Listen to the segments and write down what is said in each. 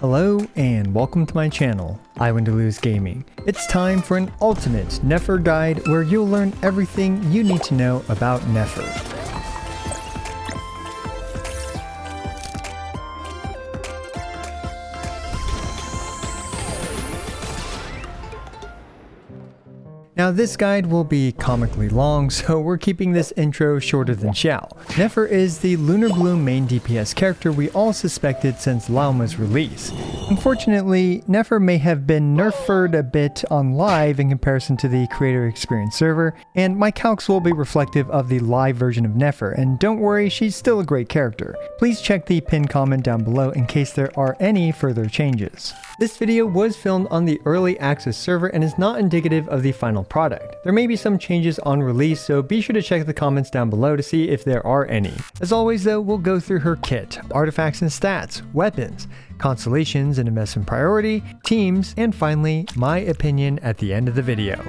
Hello and welcome to my channel, I Want to Lose Gaming. It's time for an ultimate Nefer guide where you'll learn everything you need to know about Nefer. Now this guide will be comically long, so we're keeping this intro shorter than Xiao. Nefer is the Lunar-Bloom main DPS character we all suspected since Lauma's release. Unfortunately, Nefer may have been nerfed a bit on live in comparison to the creator experience server, and my calcs will be reflective of the live version of Nefer, and don't worry, she's still a great character. Please check the pinned comment down below in case there are any further changes. This video was filmed on the early access server and is not indicative of the final product. There may be some changes on release, so be sure to check the comments down below to see if there are any. As always though, we'll go through her kit, artifacts and stats, weapons, constellations and investment priority, teams, and finally, my opinion at the end of the video.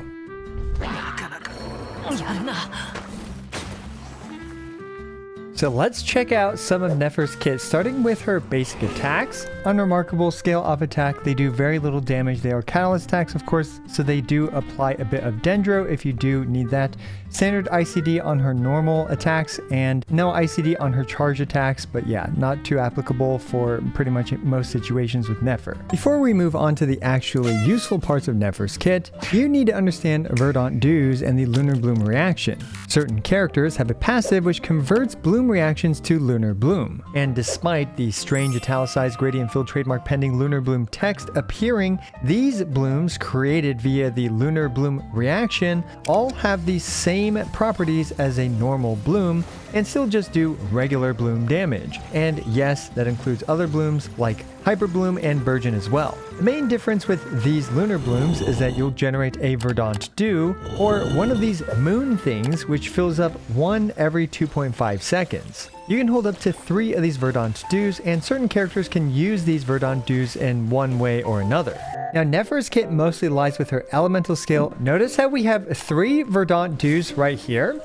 So let's check out some of Nefer's kit, starting with her basic attacks. Unremarkable scale of attack, they do very little damage. They are catalyst attacks, of course, so they do apply a bit of dendro if you do need that. Standard ICD on her normal attacks and no ICD on her charge attacks, but yeah, not too applicable for pretty much most situations with Nefer. Before we move on to the actually useful parts of Nefer's kit, you need to understand Verdant dues and the Lunar-Bloom reaction. Certain characters have a passive which converts bloom reactions to Lunar-Bloom, and despite the strange italicized gradient field trademark pending Lunar-Bloom text appearing, these blooms created via the Lunar-Bloom reaction all have the same properties as a normal bloom and still just do regular bloom damage. And yes, that includes other blooms like Hyper Bloom and Burgeon as well. The main difference with these lunar blooms is that you'll generate a Verdant dew, or one of these moon things, which fills up one every 2.5 seconds. You can hold up to 3 of these Verdant dews, and certain characters can use these Verdant dews in one way or another. Now Nefer's kit mostly lies with her elemental skill. Notice how we have 3 Verdant dews right here.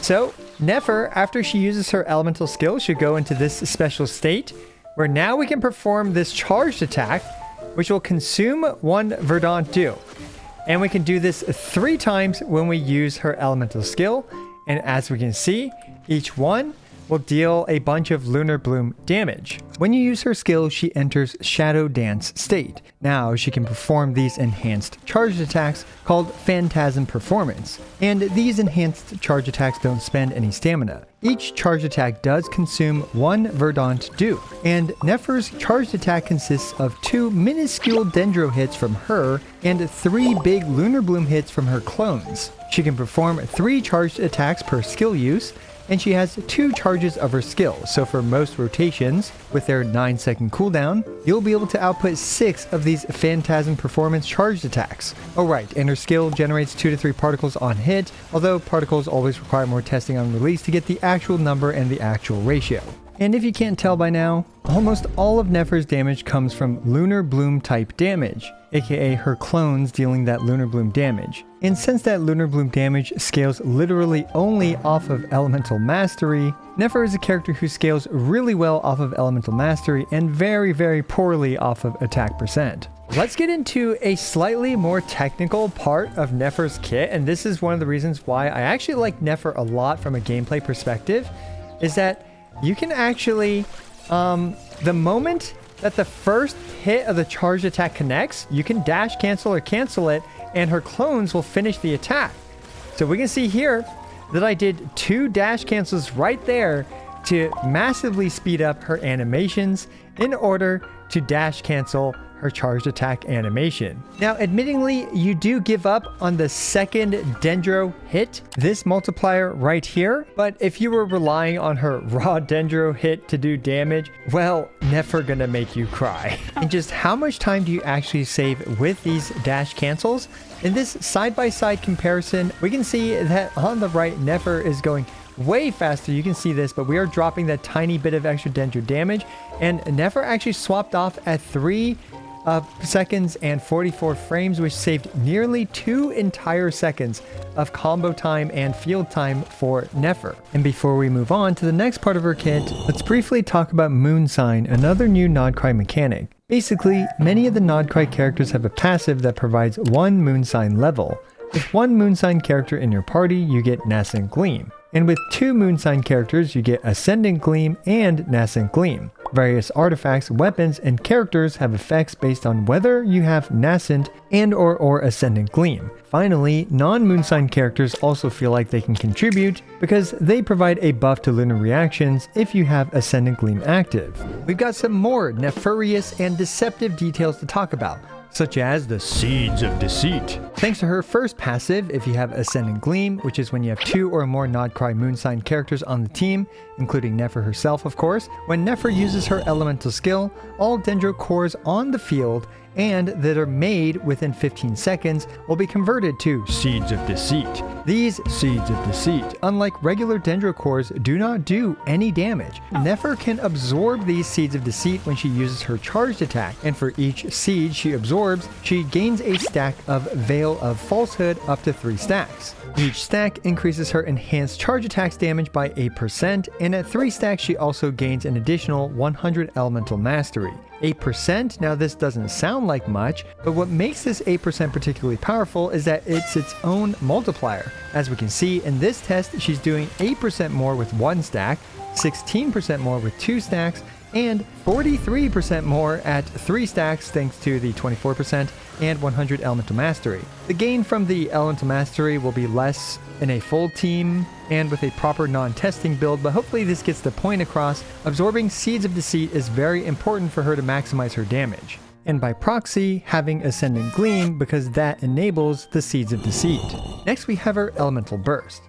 So Nefer, after she uses her elemental skill, should go into this special state where now we can perform this charged attack, which will consume 1 Verdant dew. And we can do this 3 times when we use her elemental skill. And as we can see, each one will deal a bunch of Lunar-Bloom damage. When you use her skill, she enters Shadow Dance state. Now she can perform these enhanced charged attacks called Phantasm Performance. And these enhanced charge attacks don't spend any stamina. Each charge attack does consume 1 Verdant dew. And Nefer's charged attack consists of 2 minuscule dendro hits from her and 3 big Lunar-Bloom hits from her clones. She can perform 3 charged attacks per skill use, and she has 2 charges of her skill, so for most rotations, with their 9-second cooldown, you'll be able to output 6 of these Phantasm Performance charged attacks. Oh right, and her skill generates 2 to 3 particles on hit, although particles always require more testing on release to get the actual number and the actual ratio. And if you can't tell by now, almost all of Nefer's damage comes from Lunar-Bloom type damage, aka her clones dealing that Lunar-Bloom damage. And since that Lunar-Bloom damage scales literally only off of Elemental Mastery, Nefer is a character who scales really well off of Elemental Mastery and very, very poorly off of attack percent. Let's get into a slightly more technical part of Nefer's kit, and this is one of the reasons why I actually like Nefer a lot from a gameplay perspective, is that you can actually, the moment that the first hit of the charged attack connects, you can dash cancel or cancel it, and her clones will finish the attack. So we can see here that I did 2 dash cancels right there to massively speed up her animations in order to dash cancel her charged attack animation. Now, admittingly, you do give up on the second dendro hit, this multiplier right here, but if you were relying on her raw dendro hit to do damage, well, Nefer gonna make you cry. And just how much time do you actually save with these dash cancels? In this side-by-side comparison, we can see that on the right, Nefer is going way faster. You can see this, but we are dropping that tiny bit of extra dendro damage, and Nefer actually swapped off at 3 seconds and 44 frames, which saved nearly 2 entire seconds of combo time and field time for Nefer. And before we move on to the next part of her kit, let's briefly talk about Moonsign, another new Nod-Krai mechanic. Basically, many of the Nod-Krai characters have a passive that provides 1 Moonsign level. With 1 Moonsign character in your party, you get Nascent Gleam. And with 2 Moonsign characters, you get Ascendant Gleam and Nascent Gleam. Various artifacts, weapons, and characters have effects based on whether you have Nascent and/or Ascendant Gleam. Finally, non-Moonsign characters also feel like they can contribute because they provide a buff to lunar reactions if you have Ascendant Gleam active. We've got some more nefarious and deceptive details to talk about, such as the Seeds of Deceit. Thanks to her first passive, if you have Ascendant Gleam, which is when you have 2 or more Nod-Krai Moonsign characters on the team, including Nefer herself of course, when Nefer uses her elemental skill, all dendro cores on the field and that are made within 15 seconds will be converted to Seeds of Deceit. These Seeds of Deceit, unlike regular dendro cores, do not do any damage. Nefer can absorb these Seeds of Deceit when she uses her charged attack, and for each seed she absorbs, she gains a stack of Veil of Falsehood up to 3 stacks. Each stack increases her enhanced charge attacks damage by 8%, and at 3 stacks she also gains an additional 100 elemental mastery. 8%, now this doesn't sound like much, but what makes this 8% particularly powerful is that it's its own multiplier. As we can see in this test, she's doing 8% more with 1 stack, 16% more with 2 stacks, and 43% more at 3 stacks thanks to the 24% and 100 elemental mastery. The gain from the elemental mastery will be less in a full team and with a proper non-testing build, but hopefully this gets the point across. Absorbing Seeds of Deceit is very important for her to maximize her damage, and by proxy having Ascendant Gleam because that enables the Seeds of Deceit. Next we have her Elemental Burst.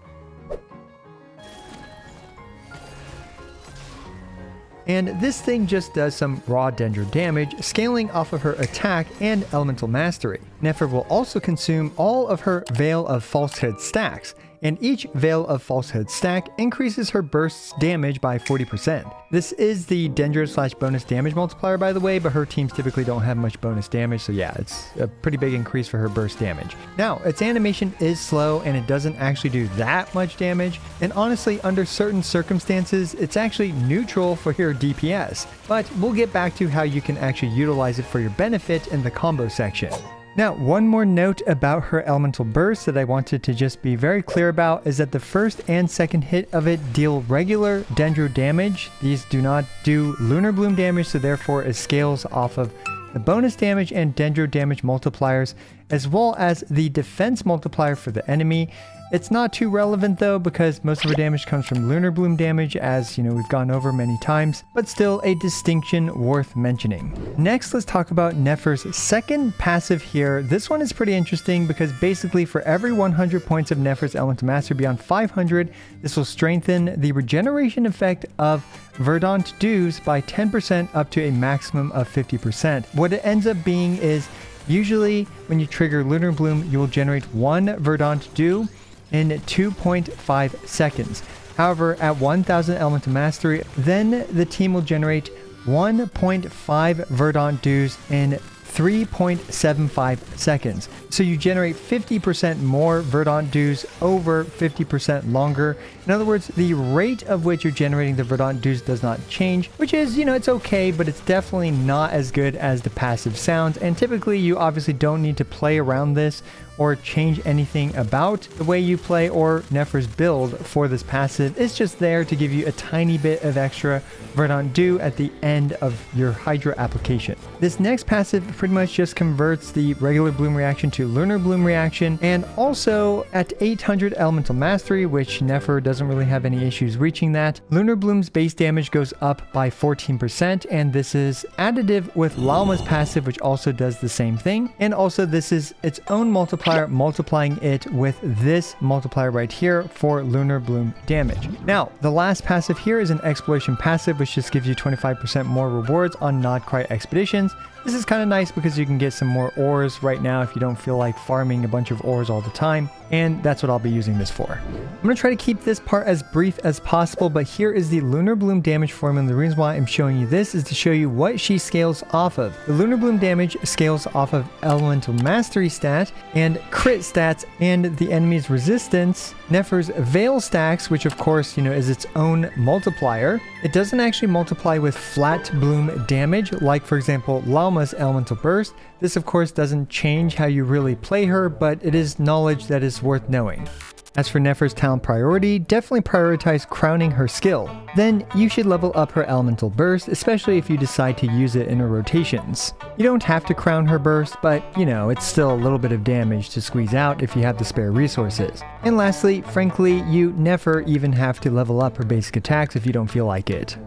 And this thing just does some raw dendro damage, scaling off of her attack and elemental mastery. Nefer will also consume all of her Veil of Falsehood stacks, and each Veil of Falsehood stack increases her burst's damage by 40%. This is the dendro / bonus damage multiplier, by the way, but her teams typically don't have much bonus damage, so yeah, it's a pretty big increase for her burst damage. Now, its animation is slow and it doesn't actually do that much damage, and honestly, under certain circumstances, it's actually neutral for your DPS, but we'll get back to how you can actually utilize it for your benefit in the combo section. Now, one more note about her elemental burst that I wanted to just be very clear about is that the first and second hit of it deal regular dendro damage. These do not do Lunar-Bloom damage, so therefore it scales off of the bonus damage and dendro damage multipliers, as well as the defense multiplier for the enemy. It's not too relevant though, because most of her damage comes from Lunar-Bloom damage, as you know we've gone over many times, but still a distinction worth mentioning. Next, let's talk about Nefer's second passive here. This one is pretty interesting because basically for every 100 points of Nefer's Elemental Mastery beyond 500, this will strengthen the regeneration effect of Verdant dues by 10% up to a maximum of 50%. What it ends up being is usually when you trigger Lunar-Bloom, you will generate 1 Verdant due in 2.5 seconds. However, at 1000 elemental mastery, then the team will generate 1.5 Verdant dues in 3.75 seconds. So you generate 50% more Verdant dues over 50% longer. In other words, the rate of which you're generating the Verdant dues does not change, which is, you know, it's okay, but it's definitely not as good as the passive sounds. And typically you obviously don't need to play around this or change anything about the way you play or Nefer's build for this passive. It's just there to give you a tiny bit of extra Verdant due at the end of your Hydra application. This next passive pretty much just converts the regular bloom reaction to lunar bloom reaction, and also at 800 elemental mastery, which Nefer doesn't really have any issues reaching that, lunar bloom's base damage goes up by 14%, and this is additive with Llama's passive, which also does the same thing. And also this is its own multiplier multiplier, multiplying it with this multiplier right here for Lunar-Bloom damage. Now, the last passive here is an exploration passive, which just gives you 25% more rewards on Nod-Krai expeditions. This is kind of nice because you can get some more ores right now if you don't feel like farming a bunch of ores all the time. And that's what I'll be using this for. I'm going to try to keep this part as brief as possible, but here is the Lunar-Bloom damage formula. And the reason why I'm showing you this is to show you what she scales off of. The Lunar-Bloom damage scales off of Elemental Mastery stat and crit stats and the enemy's resistance, Nefer's Veil stacks, which of course, is its own multiplier. It doesn't actually multiply with flat bloom damage, like for example, Laoma's Elemental Burst. This of course doesn't change how you really play her, but it is knowledge that is worth knowing. As for Nefer's talent priority, definitely prioritize crowning her skill. Then you should level up her Elemental Burst, especially if you decide to use it in her rotations. You don't have to crown her burst, but it's still a little bit of damage to squeeze out if you have the spare resources. And lastly, frankly, you never even have to level up her basic attacks if you don't feel like it.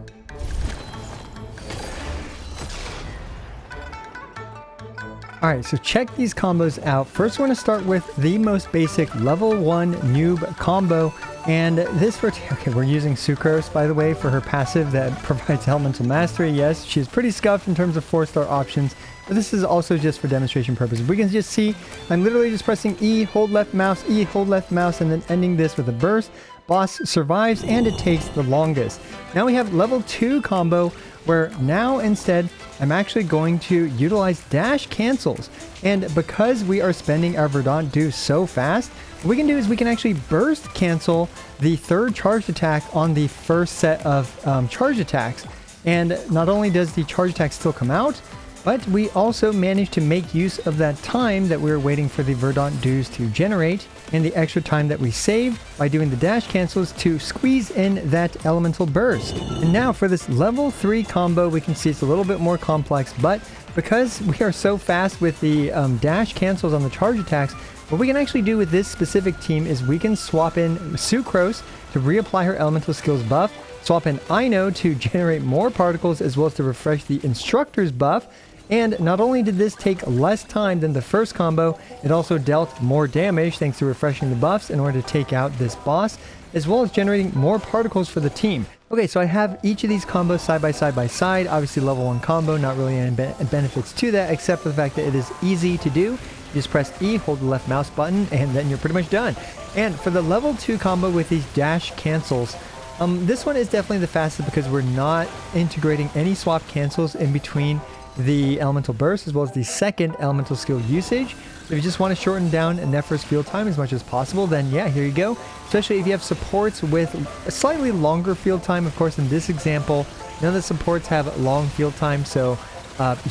Alright, so check these combos out. First, we're going to start with the most basic level 1 noob combo. And this, okay, we're using Sucrose, by the way, for her passive that provides Elemental Mastery. Yes, she's pretty scuffed in terms of 4-star options, but this is also just for demonstration purposes. We can just see, I'm literally just pressing E, hold left mouse, E, hold left mouse, and then ending this with a burst. Boss survives, and it takes the longest. Now we have level 2 combo, where now instead I'm actually going to utilize dash cancels. And because we are spending our Verdant due so fast, what we can do is we can actually burst cancel the third charged attack on the first set of charge attacks. And not only does the charge attack still come out, but we also managed to make use of that time that we were waiting for the Verdant dues to generate, and the extra time that we saved by doing the dash cancels to squeeze in that Elemental Burst. And now for this level 3 combo, we can see it's a little bit more complex, but because we are so fast with the dash cancels on the charge attacks, what we can actually do with this specific team is we can swap in Sucrose to reapply her elemental skills buff, swap in Ino to generate more particles as well as to refresh the instructor's buff. And not only did this take less time than the first combo, it also dealt more damage thanks to refreshing the buffs in order to take out this boss, as well as generating more particles for the team. Okay, so I have each of these combos side by side. Obviously level 1 combo, not really any benefits to that, except for the fact that it is easy to do. You just press E, hold the left mouse button, and then you're pretty much done. And for the level 2 combo with these dash cancels, this one is definitely the fastest because we're not integrating any swap cancels in between the Elemental Burst as well as the second Elemental Skill usage. So if you just want to shorten down Nefer's field time as much as possible, then yeah, here you go. Especially if you have supports with a slightly longer field time. Of course, in this example, none of the supports have long field time, so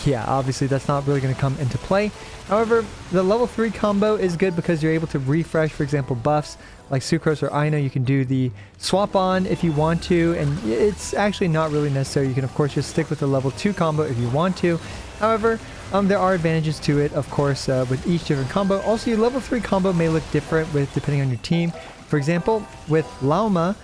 yeah, obviously that's not really going to come into play. However, the level 3 combo is good because you're able to refresh, for example, buffs like Sucrose or Ino. You can do the swap on if you want to, and it's actually not really necessary. You can of course just stick with the level 2 combo if you want to. However, there are advantages to it, of course, with each different combo. Also, your level 3 combo may look different depending on your team. For example, with Laoma,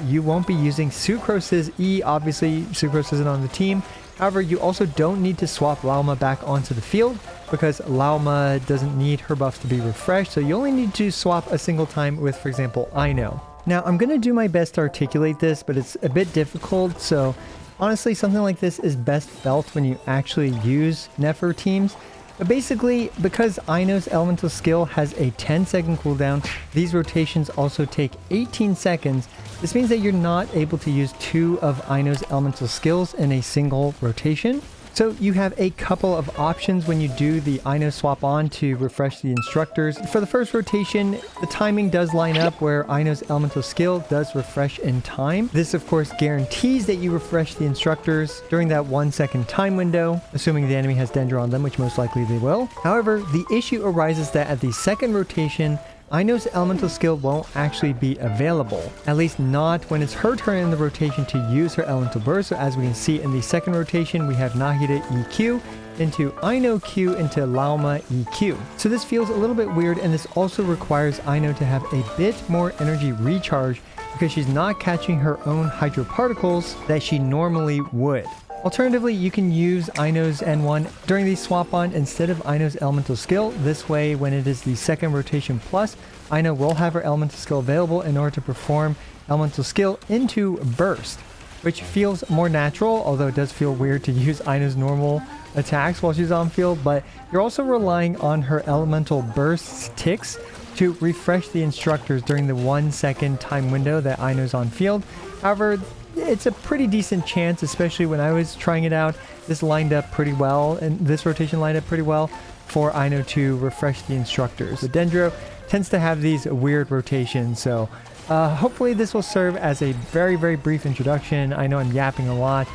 you won't be using Sucrose's E. Obviously, Sucrose isn't on the team. However, you also don't need to swap Laoma back onto the field because Laoma doesn't need her buffs to be refreshed, so you only need to swap a single time with, for example, Ino. Now, I'm going to do my best to articulate this, but it's a bit difficult, so honestly, something like this is best felt when you actually use Nefer teams. But basically, because Ino's elemental skill has a 10-second cooldown, these rotations also take 18 seconds. This means that you're not able to use 2 of Ino's elemental skills in a single rotation. So you have a couple of options when you do the Ino swap on to refresh the instructors. For the first rotation, the timing does line up where Ino's elemental skill does refresh in time. This of course guarantees that you refresh the instructors during that 1-second time window, assuming the enemy has Dendro on them, which most likely they will. However, the issue arises that at the second rotation, Ino's elemental skill won't actually be available, at least not when it's her turn in the rotation to use her elemental burst. So as we can see in the second rotation, we have Nahida EQ into Ino Q into Laoma EQ. So this feels a little bit weird, and this also requires Ino to have a bit more energy recharge because she's not catching her own hydro particles that she normally would. Alternatively, you can use Aino's N1 during the swap on instead of Aino's elemental skill. This way, when it is the second rotation plus, Aino will have her elemental skill available in order to perform elemental skill into burst, which feels more natural, although it does feel weird to use Aino's normal attacks while she's on field. But you're also relying on her elemental bursts ticks to refresh the instructors during the 1 second time window that Aino's on field. However, it's a pretty decent chance, especially when I was trying it out. This lined up pretty well, and this rotation lined up pretty well for Aino to refresh the instructors. The Dendro tends to have these weird rotations, so hopefully this will serve as a very, very brief introduction. I know I'm yapping a lot,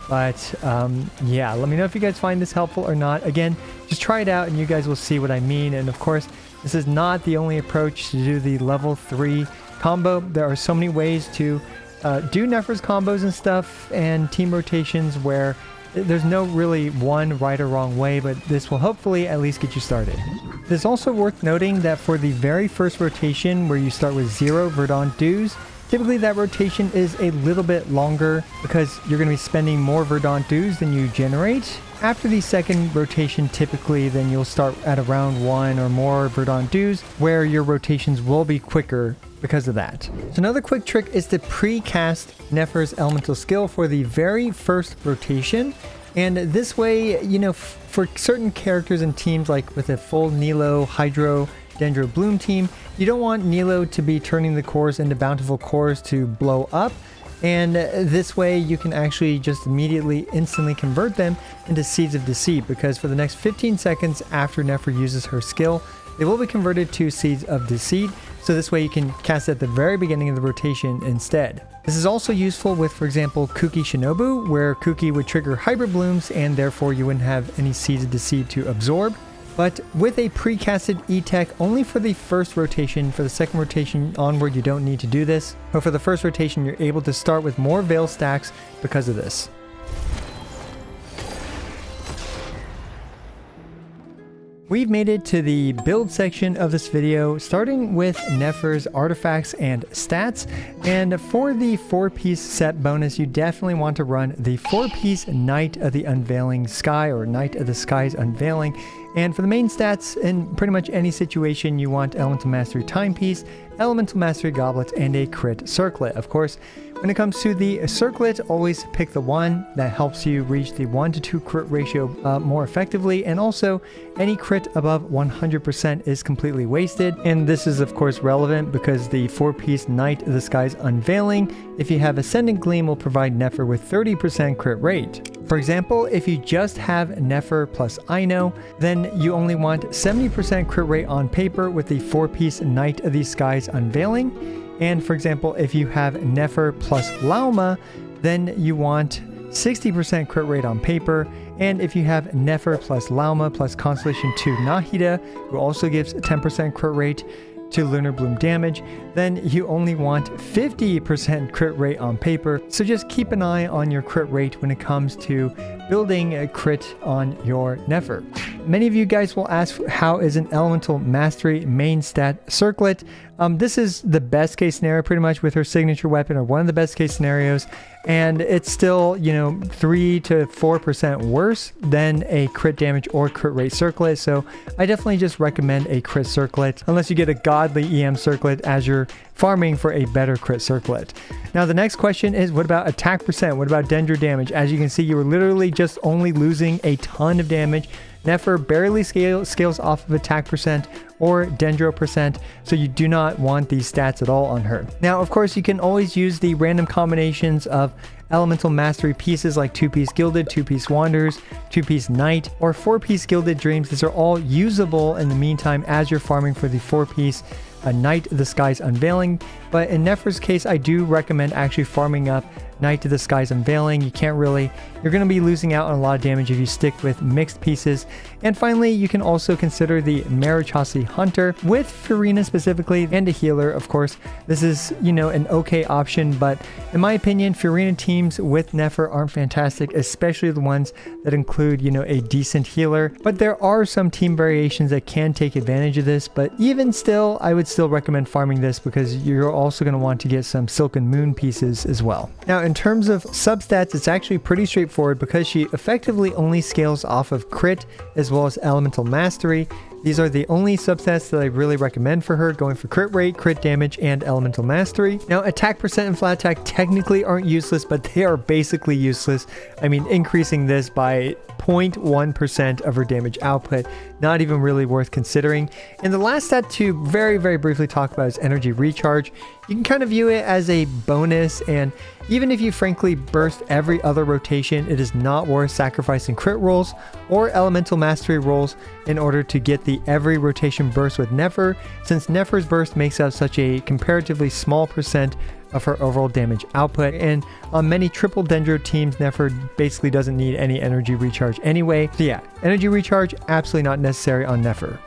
but yeah, let me know if you guys find this helpful or not. Again, just try it out and you guys will see what I mean. And of course, this is not the only approach to do the level 3 combo. There are so many ways to do Nefer's combos and stuff and team rotations where there's no really one right or wrong way, but this will hopefully at least get you started. It's also worth noting that for the very first rotation where you start with 0 Verdant dues, typically that rotation is a little bit longer because you're going to be spending more Verdant dues than you generate. After the second rotation, typically then you'll start at around 1 or more Verdant dues where your rotations will be quicker because of that. So another quick trick is to pre-cast Nefer's elemental skill for the very first rotation. And this way, you know, for certain characters and teams, like with a full Nilo, Hydro, Dendro Bloom team, you don't want Nilo to be turning the cores into bountiful cores to blow up. And this way you can actually just immediately, instantly convert them into Seeds of Deceit, because for the next 15 seconds after Nefer uses her skill, they will be converted to Seeds of Deceit. So this way you can cast it at the very beginning of the rotation instead. This is also useful with, for example, Kuki Shinobu, where Kuki would trigger Hybrid Blooms and therefore you wouldn't have any Seeds of Deceit to absorb. But with a precasted E-Tech only for the first rotation. For the second rotation onward, you don't need to do this. But for the first rotation, you're able to start with more Veil stacks because of this. We've made it to the build section of this video, starting with Nefer's artifacts and stats. And for the 4-piece set bonus, you definitely want to run the 4-piece Night of the Unveiling Sky, or Night of the Sky's Unveiling. And for the main stats, in pretty much any situation, you want Elemental Mastery Timepiece, Elemental Mastery Goblets, and a Crit Circlet. Of course, when it comes to the Circlet, always pick the one that helps you reach the 1 to 2 crit ratio more effectively. And also, any crit above 100% is completely wasted. And this is, of course, relevant because the 4-piece Night of the Sky's Unveiling, if you have Ascendant Gleam, will provide Nefer with 30% crit rate. For example, if you just have Nefer plus Aino, then you only want 70% crit rate on paper with the 4-piece Night of the Sky's Unveiling. And for example, if you have Nefer plus Lauma, then you want 60% crit rate on paper. And if you have Nefer plus Lauma plus Constellation 2 Nahida, who also gives 10% crit rate to Lunar-Bloom damage, then you only want 50% crit rate on paper. So just keep an eye on your crit rate when it comes to building a crit on your Nefer. Many of you guys will ask, how is an Elemental Mastery main stat Circlet? This is the best case scenario pretty much with her signature weapon, or one of the best case scenarios. And it's still, you know, 3 to 4% worse than a crit damage or crit rate Circlet. So I definitely just recommend a crit Circlet, unless you get a godly EM Circlet as you're farming for a better crit Circlet. Now the next question is, what about attack percent? What about Dendro damage? As you can see, you were literally just only losing a ton of damage. Nefer barely scales off of attack percent or Dendro percent, so you do not want these stats at all on her. Now, of course, you can always use the random combinations of Elemental Mastery pieces like 2-piece Gilded, 2-piece Wanderers, 2-piece Night, or 4-piece Gilded Dreams. These are all usable in the meantime as you're farming for the 4-piece Night of the Sky's Unveiling. But in Nefer's case, I do recommend actually farming up Night of the Sky's Unveiling. You're going to be losing out on a lot of damage if you stick with mixed pieces. And finally, you can also consider the Marichosi Hunter with Furina specifically, and a healer, of course. This is, you know, an okay option, but in my opinion, Furina teams with Nefer aren't fantastic, especially the ones that include, you know, a decent healer. But there are some team variations that can take advantage of this, but even still, I would still recommend farming this because you're also going to want to get some Silken Moon pieces as well. Now, in terms of substats, it's actually pretty straightforward because she effectively only scales off of crit as well as elemental mastery. These are the only substats that I really recommend for her, going for crit rate, crit damage, and elemental mastery. Now, attack percent and flat attack technically aren't useless, but they are basically useless. I mean, increasing this by 0.1% of her damage output, not even really worth considering. And the last stat to very, very briefly talk about is energy recharge. You can kind of view it as a bonus, and even if you frankly burst every other rotation, it is not worth sacrificing crit rolls or elemental mastery rolls in order to get the every rotation burst with Nefer, since Nefer's burst makes up such a comparatively small percent of her overall damage output, and on many triple dendro teams, Nefer basically doesn't need any energy recharge anyway. So yeah, energy recharge absolutely not necessary on Nefer.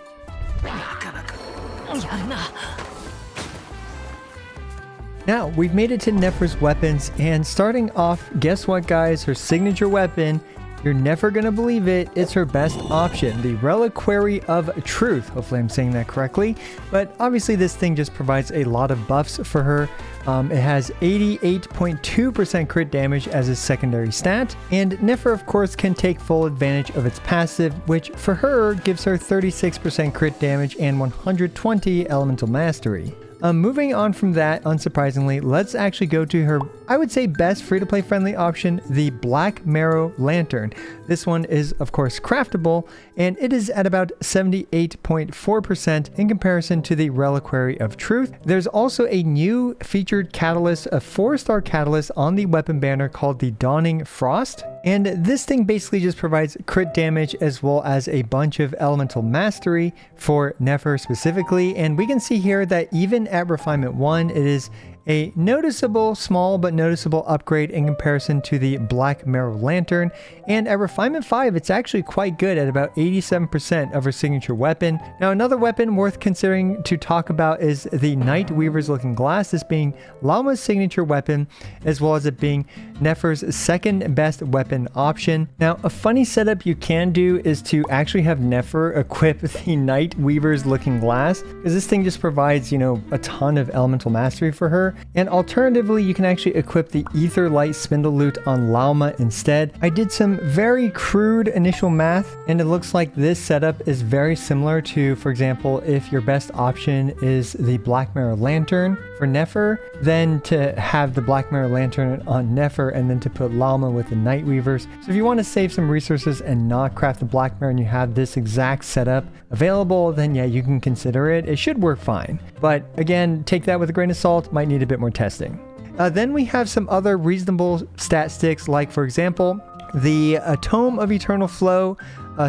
Now, we've made it to Nefer's weapons, and starting off, guess what guys, her signature weapon, you're never gonna believe it, it's her best option, the Reliquary of Truth. Hopefully I'm saying that correctly, but obviously this thing just provides a lot of buffs for her. It has 88.2% crit damage as a secondary stat, and Nefer of course can take full advantage of its passive, which for her gives her 36% crit damage and 120 elemental mastery. Moving on from that, unsurprisingly, let's actually go to her, I would say, best free-to-play friendly option, the Black Marrow Lantern. This one is, of course, craftable, and it is at about 78.4% in comparison to the Reliquary of Truth. There's also a new featured catalyst, a 4-star catalyst on the weapon banner called the Dawning Frost. And this thing basically just provides crit damage as well as a bunch of elemental mastery for Nefer specifically. And we can see here that even at Refinement 1, it is a noticeable, small but noticeable upgrade in comparison to the Black Marrow Lantern. And at Refinement 5, it's actually quite good at about 87% of her signature weapon. Now, another weapon worth considering to talk about is the Night Weaver's Looking Glass, this being Llama's signature weapon, as well as it being Nefer's second best weapon option. Now, a funny setup you can do is to actually have Nefer equip the Night Weaver's Looking Glass, because this thing just provides, you know, a ton of elemental mastery for her. And alternatively, you can actually equip the Ether Light Spindle Loot on Llama instead. I did some very crude initial math, and it looks like this setup is very similar to, for example, if your best option is the Black Marrow Lantern for Nefer, then to have the Black Marrow Lantern on Nefer and then to put Llama with the Night Weavers. So if you want to save some resources and not craft the Black Marrow and you have this exact setup available, then yeah, you can consider it. It should work fine. But again, take that with a grain of salt, might need a bit more testing. Then we have some other reasonable stat sticks, like for example, the Tome of Eternal Flow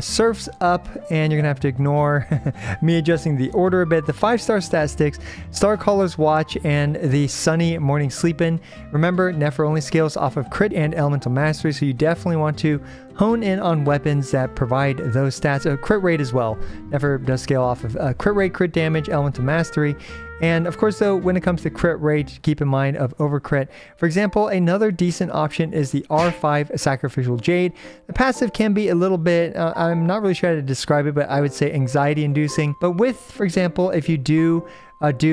surfs up, and you're gonna have to ignore me adjusting the order a bit. The 5-star stat sticks, Starcaller's Watch and the Sunny Morning Sleepin'. Remember, Nefer only scales off of crit and elemental mastery, so you definitely want to hone in on weapons that provide those stats. Crit rate as well. Nefer does scale off of crit rate, crit damage, elemental mastery. And of course, though, when it comes to crit rate, keep in mind of overcrit. For example, another decent option is the R5 Sacrificial Jade. The passive can be a little bit, I'm not really sure how to describe it, but I would say anxiety inducing. But with, for example, if you do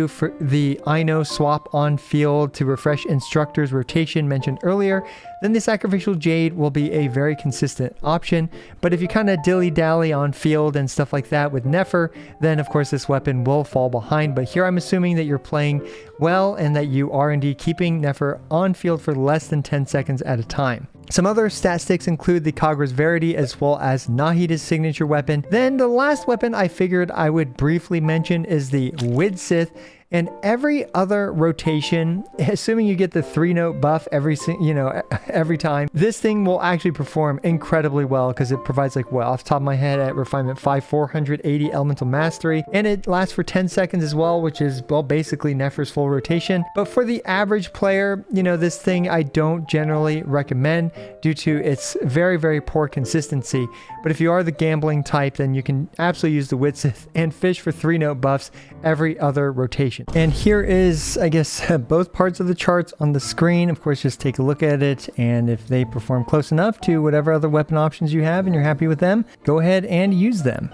for the Ino swap on field to refresh instructor's rotation mentioned earlier, then the Sacrificial Jade will be a very consistent option. But if you kind of dilly-dally on field and stuff like that with Nefer, then of course this weapon will fall behind. But here I'm assuming that you're playing well and that you are indeed keeping Nefer on field for less than 10 seconds at a time. Some other stat sticks include the Kagra's Verity as well as Nahida's signature weapon. Then the last weapon I figured I would briefly mention is the Widsith. And every other rotation, assuming you get the 3-note buff every time, this thing will actually perform incredibly well because it provides, like, well, off the top of my head at Refinement 5, 480 elemental mastery, and it lasts for 10 seconds as well, which is, well, basically Nefer's full rotation. But for the average player, you know, this thing I don't generally recommend due to its very, very poor consistency. But if you are the gambling type, then you can absolutely use the Widsith and fish for 3-note buffs every other rotation. And here is, I guess, both parts of the charts on the screen. Of course, just take a look at it, and if they perform close enough to whatever other weapon options you have and you're happy with them, go ahead and use them.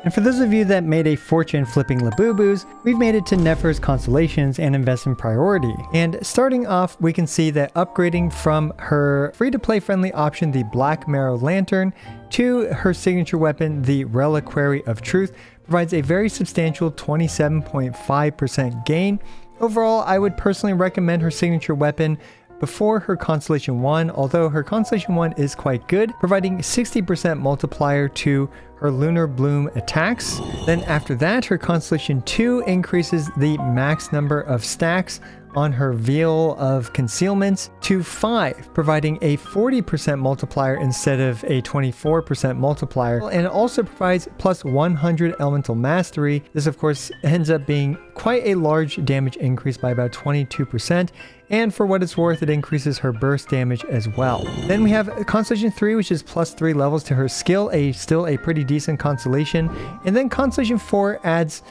And for those of you that made a fortune flipping Labubus, we've made it to Nefer's Constellations and investment priority. And starting off, we can see that upgrading from her free-to-play friendly option, the Black Marrow Lantern, to her signature weapon, the Reliquary of Truth, provides a very substantial 27.5% gain. Overall, I would personally recommend her signature weapon before her Constellation 1, although her Constellation 1 is quite good, providing 60% multiplier to her Lunar-Bloom attacks. Then after that, her Constellation 2 increases the max number of stacks on her Veil of Concealments to 5, providing a 40% multiplier instead of a 24% multiplier. And it also provides plus 100 Elemental Mastery. This of course ends up being quite a large damage increase by about 22%. And for what it's worth, it increases her burst damage as well. Then we have Constellation 3, which is plus 3 levels to her skill, still a pretty decent constellation. And then Constellation 4 adds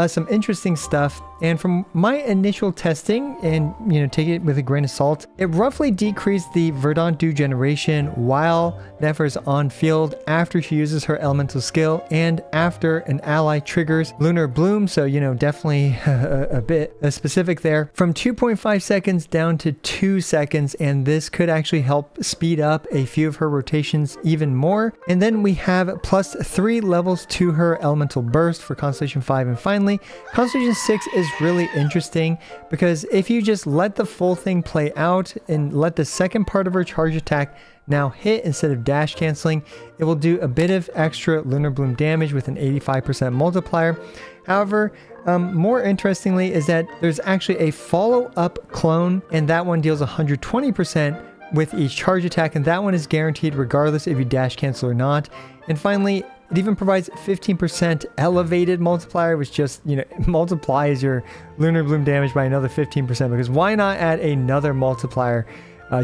some interesting stuff, and from my initial testing, and take it with a grain of salt, it roughly decreased the Verdant generation while Nefer's on field after she uses her elemental skill and after an ally triggers Lunar-Bloom, so definitely a bit specific there, from 2.5 seconds down to 2 seconds, and this could actually help speed up a few of her rotations even more. And then we have plus 3 levels to her elemental burst for Constellation 5, and finally Constellation 6 is really interesting because if you just let the full thing play out and let the second part of her charge attack now hit instead of dash canceling, it will do a bit of extra Lunar-Bloom damage with an 85% multiplier. However, more interestingly is that there's actually a follow-up clone, and that one deals 120% with each charge attack, and that one is guaranteed regardless if you dash cancel or not. And finally, it even provides 15% elevated multiplier, which just, multiplies your Lunar-Bloom damage by another 15%, because why not add another multiplier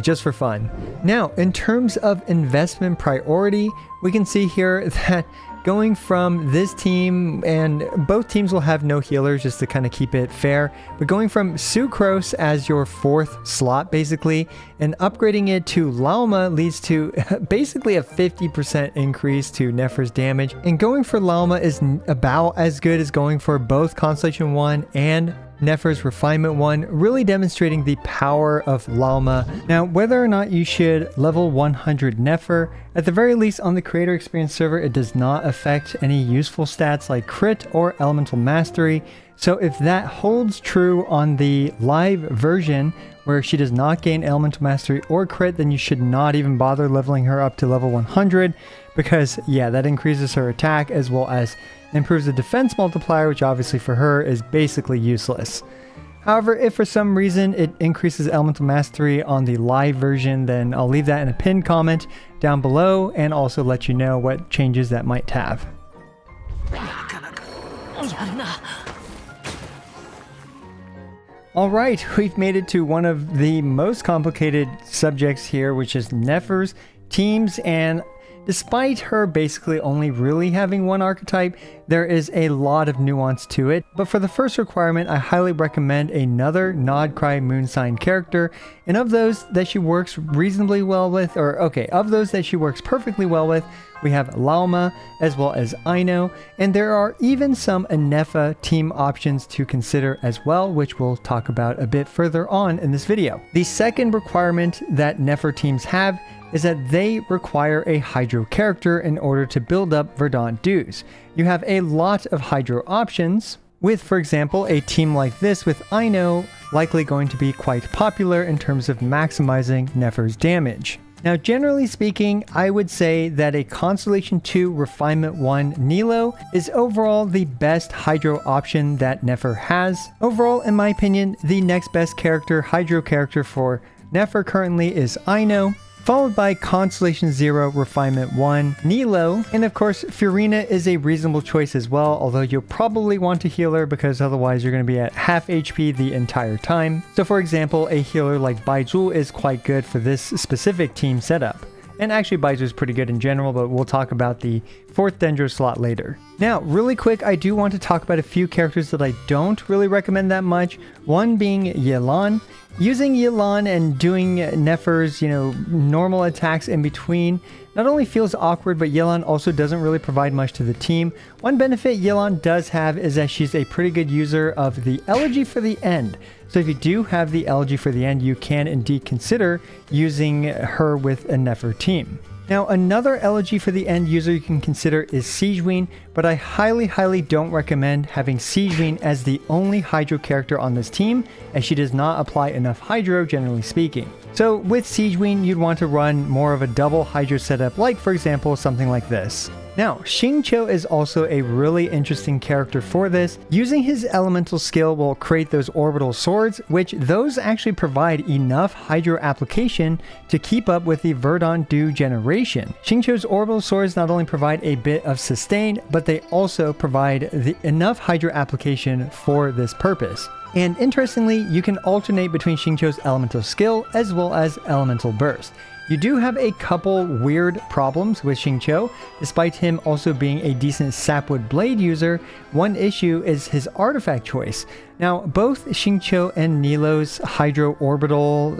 just for fun? Now, in terms of investment priority, we can see here that going from this team, and both teams will have no healers just to kind of keep it fair, but going from Sucrose as your 4th slot basically, and upgrading it to Lauma leads to basically a 50% increase to Nefer's damage. And going for Lauma is about as good as going for both Constellation 1 and Nefer's Refinement 1, really demonstrating the power of Lauma. Now, whether or not you should level 100 Nefer, at the very least on the Creator Experience server, it does not affect any useful stats like crit or Elemental Mastery. So if that holds true on the live version, where she does not gain Elemental Mastery or crit, then you should not even bother leveling her up to level 100, because yeah, that increases her attack as well as improves the defense multiplier, which obviously for her is basically useless. However, if for some reason it increases Elemental Mastery on the live version, then I'll leave that in a pinned comment down below and also let you know what changes that might have. Alright, we've made it to one of the most complicated subjects here, which is Nefer's teams, and despite her basically only really having one archetype, there is a lot of nuance to it. But for the first requirement, I highly recommend another Nod-Krai Moonsign character, and of those that she works reasonably well with, of those that she works perfectly well with, we have Lauma as well as Aino, and there are even some Nefer team options to consider as well, which we'll talk about a bit further on in this video. The second requirement that Nefer teams have is that they require a Hydro character in order to build up Verdant dues. You have a lot of Hydro options, with, for example, a team like this with Aino likely going to be quite popular in terms of maximizing Nefer's damage. Now, generally speaking, I would say that a Constellation 2 Refinement 1 Nilo is overall the best Hydro option that Nefer has. Overall, in my opinion, the next best Hydro character for Nefer currently is Aino, followed by Constellation 0 Refinement 1 Nilo, and of course Furina is a reasonable choice as well, although you'll probably want to heal her because otherwise you're going to be at half HP the entire time. So for example, a healer like Baizhu is quite good for this specific team setup. And actually Baizhu is pretty good in general, but we'll talk about the 4th Dendro slot later. Now, really quick, I do want to talk about a few characters that I don't really recommend that much, one being Yelan. Using Yelan and doing Nefer's, normal attacks in between not only feels awkward, but Yelan also doesn't really provide much to the team. One benefit Yelan does have is that she's a pretty good user of the Elegy for the End. So if you do have the Elegy for the End, you can indeed consider using her with a Nefer team. Now, another Elegy for the End user you can consider is Sigewinne, but I highly don't recommend having Sigewinne as the only Hydro character on this team, as she does not apply enough Hydro, generally speaking. So with Sigewinne, you'd want to run more of a double Hydro setup, like for example, something like this. Now, Xingqiu is also a really interesting character for this. Using his elemental skill will create those orbital swords, which those actually provide enough Hydro application to keep up with the Verdant Dew generation. Xingqiu's orbital swords not only provide a bit of sustain, but they also provide enough Hydro application for this purpose. And interestingly, you can alternate between Xingqiu's elemental skill as well as elemental burst. You do have a couple weird problems with Xingqiu, despite him also being a decent Sapwood Blade user. One issue is his artifact choice. Now, both Xingqiu and Nilou's Hydro Orbital,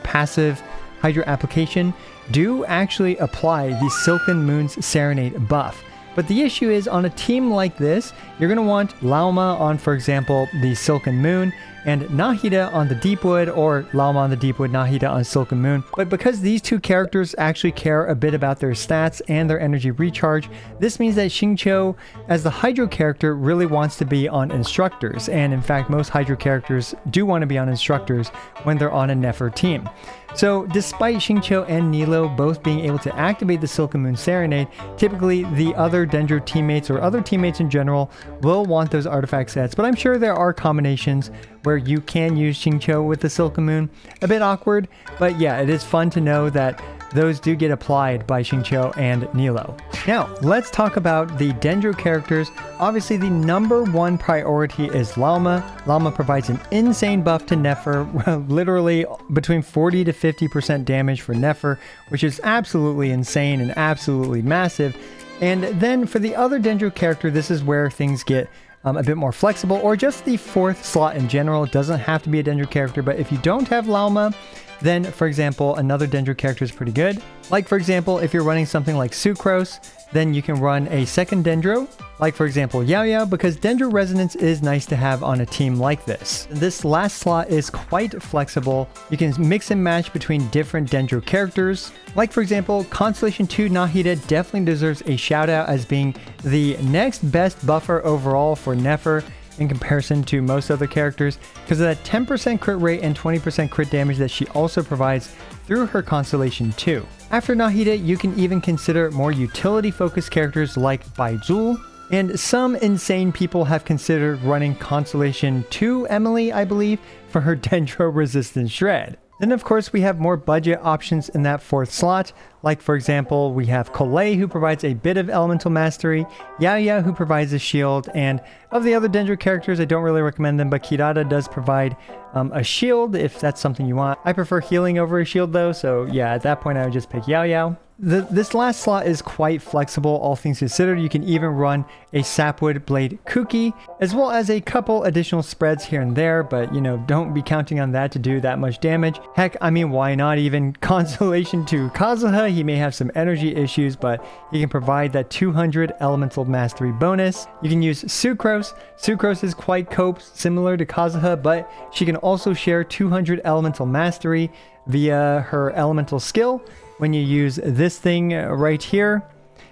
passive Hydro application do actually apply the Silken Moon's Serenade buff. But the issue is, on a team like this, you're going to want Lauma on, for example, the Silken Moon, and Nahida on the Deepwood, or Lauma on the Deepwood, Nahida on Silken Moon. But because these two characters actually care a bit about their stats and their energy recharge, this means that Xingqiu, as the Hydro character, really wants to be on Instructors. And in fact, most Hydro characters do want to be on Instructors when they're on a Nefer team. So despite Xingqiu and Nilou both being able to activate the Silken Moon Serenade, typically the other Dendro teammates or other teammates in general will want those artifact sets, but I'm sure there are combinations where you can use Xingqiu with the Silken Moon. A bit awkward, but yeah, it is fun to know that those do get applied by Xingqiu and Nilou. Now, let's talk about the Dendro characters. Obviously, the number one priority is Lauma. Lauma provides an insane buff to Nefer, literally between 40 to 50% damage for Nefer, which is absolutely insane and absolutely massive. And then for the other Dendro character, this is where things get a bit more flexible, or just the fourth slot in general. It doesn't have to be a Dendro character, but if you don't have Lauma, then, for example, another Dendro character is pretty good. Like, for example, if you're running something like Sucrose, then you can run a second Dendro, like, for example, Yao Yao, because Dendro Resonance is nice to have on a team like this. This last slot is quite flexible. You can mix and match between different Dendro characters. Like, for example, Constellation 2 Nahida definitely deserves a shout out as being the next best buffer overall for Nefer in comparison to most other characters, because of that 10% crit rate and 20% crit damage that she also provides through her Constellation 2. After Nahida, you can even consider more utility-focused characters like Baizul, and some insane people have considered running Constellation 2 Emily, I believe, for her Dendro-resistant shred. Then, of course, we have more budget options in that fourth slot. Like, for example, we have Kolei, who provides a bit of elemental mastery, Yao Yao, who provides a shield, and of the other Dendro characters, I don't really recommend them, but Kirata does provide a shield if that's something you want. I prefer healing over a shield, though, so yeah, at that point, I would just pick Yao Yao. This last slot is quite flexible, all things considered. You can even run a Sapwood Blade Kuki, as well as a couple additional spreads here and there, but don't be counting on that to do that much damage. Heck, I mean, why not even Constellation 2 Kazuha? He may have some energy issues, but he can provide that 200 elemental mastery bonus. You can use Sucrose. Sucrose is quite coped, similar to Kazuha, but she can also share 200 elemental mastery via her elemental skill. When you use this thing right here,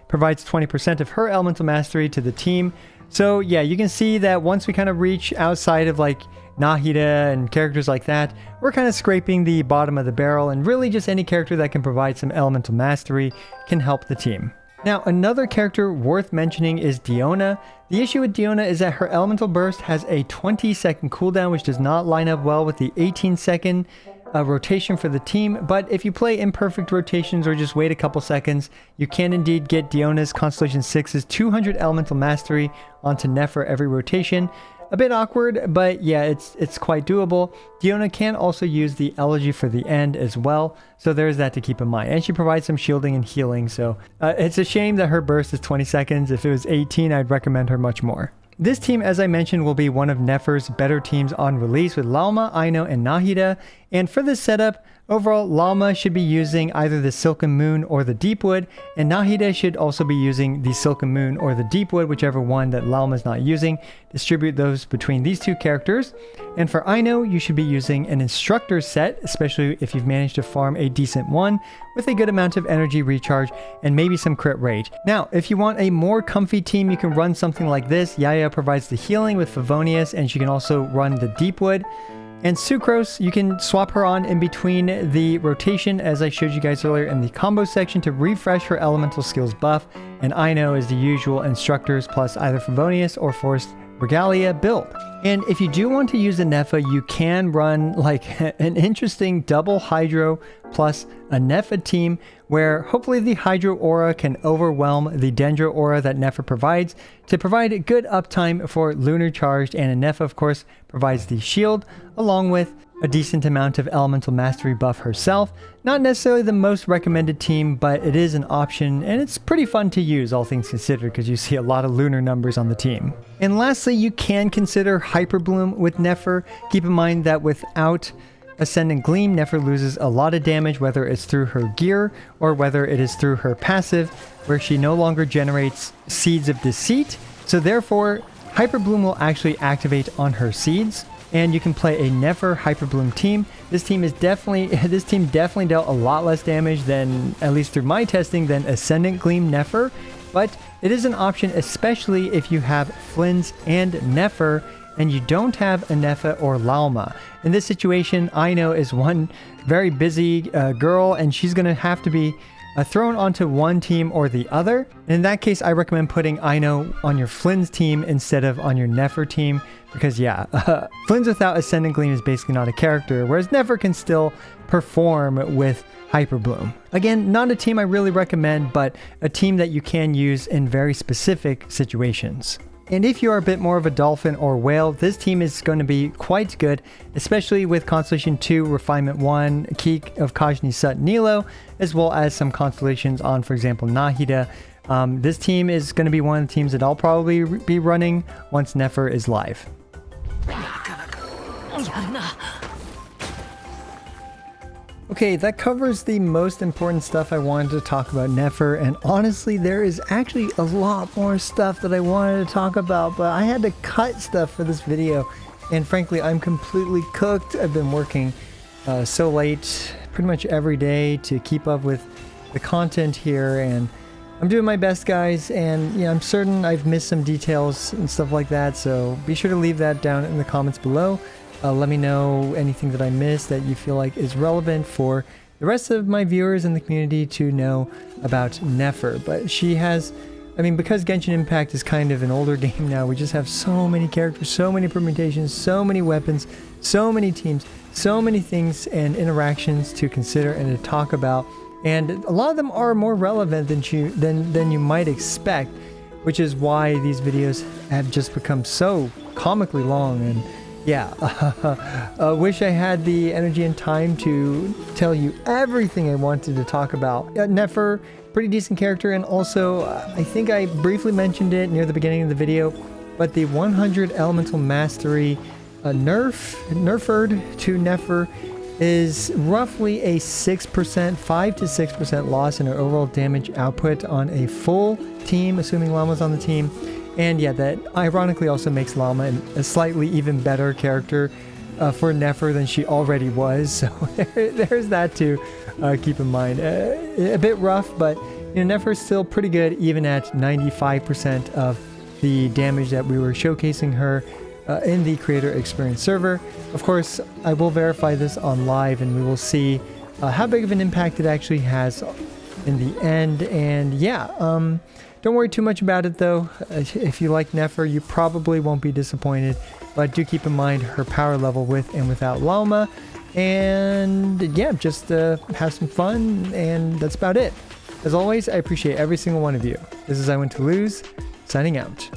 provides 20% of her elemental mastery to the team. So yeah, you can see that once we kind of reach outside of like Nahida and characters like that, we're kind of scraping the bottom of the barrel, and really just any character that can provide some elemental mastery can help the team. Now, another character worth mentioning is Diona. The issue with Diona is that her elemental burst has a 20-second cooldown, which does not line up well with the 18-second rotation for the team, but if you play imperfect rotations or just wait a couple seconds, you can indeed get Diona's Constellation 6's 200 elemental mastery onto Nefer every rotation. A bit awkward, but yeah, it's quite doable. Diona can also use the Elegy for the End as well, so there's that to keep in mind. And she provides some shielding and healing, so it's a shame that her burst is 20 seconds. If it was 18, I'd recommend her much more. This team, as I mentioned, will be one of Nefer's better teams on release with Lalma, Aino, and Nahida. And for this setup, overall, Lalma should be using either the Silken Moon or the Deepwood, and Nahida should also be using the Silken Moon or the Deepwood, whichever one that Lalma is not using. Distribute those between these two characters. And for Aino, you should be using an instructor set, especially if you've managed to farm a decent one with a good amount of energy recharge and maybe some crit rate. Now, if you want a more comfy team, you can run something like this. Yaya provides the healing with Favonius, and she can also run the Deepwood. And Sucrose, you can swap her on in between the rotation, as I showed you guys earlier in the combo section, to refresh her elemental skills buff. And Aino is the usual instructors plus either Favonius or Forced Regalia build. And if you do want to use a Nefa, you can run like an interesting double Hydro plus a Nefa team where hopefully the Hydro Aura can overwhelm the Dendro Aura that Nefer provides to provide good uptime for Lunar Charged, and a Nefa of course provides the shield along with a decent amount of elemental mastery buff herself. Not necessarily the most recommended team, but it is an option and it's pretty fun to use, all things considered, because you see a lot of lunar numbers on the team. And lastly, you can consider Hyperbloom with Nefer. Keep in mind that without Ascendant Gleam, Nefer loses a lot of damage, whether it's through her gear or whether it is through her passive, where she no longer generates Seeds of Deceit. So therefore, Hyperbloom will actually activate on her seeds. And you can play a Nefer Hyperbloom team. This team definitely dealt a lot less damage than, at least through my testing, than Ascendant Gleam Nefer. But it is an option, especially if you have Flynn's and Nefer and you don't have a Nefa or Lalma. In this situation, Aino is one very busy girl, and she's going to have to be thrown onto one team or the other. In that case, I recommend putting Aino on your Flynn's team instead of on your Nefer team, because yeah, Flynn's without Ascendant Gleam is basically not a character, whereas Nefer can still perform with Hyperbloom. Again, not a team I really recommend, but a team that you can use in very specific situations. And if you are a bit more of a dolphin or whale, this team is going to be quite good, especially with Constellation 2, Refinement 1, Keek of Kajni Sut Nilo, as well as some constellations on, for example, Nahida. This team is going to be one of the teams that I'll probably be running once Nefer is live. Okay, that covers the most important stuff I wanted to talk about Nefer, and honestly, there is actually a lot more stuff that I wanted to talk about, but I had to cut stuff for this video, and frankly, I'm completely cooked. I've been working so late, pretty much every day, to keep up with the content here, and I'm doing my best, guys, and yeah, I'm certain I've missed some details and stuff like that, so be sure to leave that down in the comments below. Let me know anything that I missed that you feel like is relevant for the rest of my viewers in the community to know about Nefer. But she has, I mean, because Genshin Impact is kind of an older game now, we just have so many characters, so many permutations, so many weapons, so many teams, so many things and interactions to consider and to talk about. And a lot of them are more relevant than you might expect, which is why these videos have just become so comically long. And yeah, wish I had the energy and time to tell you everything I wanted to talk about. Nefer, pretty decent character, and also I think I briefly mentioned it near the beginning of the video, but the 100 Elemental Mastery nerfed to Nefer is roughly a 6%, 5 to 6% loss in her overall damage output on a full team, assuming Llama's on the team. And yeah, that ironically also makes Llama a slightly even better character for Nefer than she already was. So there's that to keep in mind. A bit rough, but you know, Nefer's still pretty good even at 95% of the damage that we were showcasing her in the Creator Experience server. Of course, I will verify this on live and we will see how big of an impact it actually has in the end. And yeah, don't worry too much about it though. If you like Nefer, you probably won't be disappointed, but do keep in mind her power level with and without Lalma. And yeah, just have some fun, and that's about it. As always, I appreciate every single one of you. This is I Went to Lose, signing out.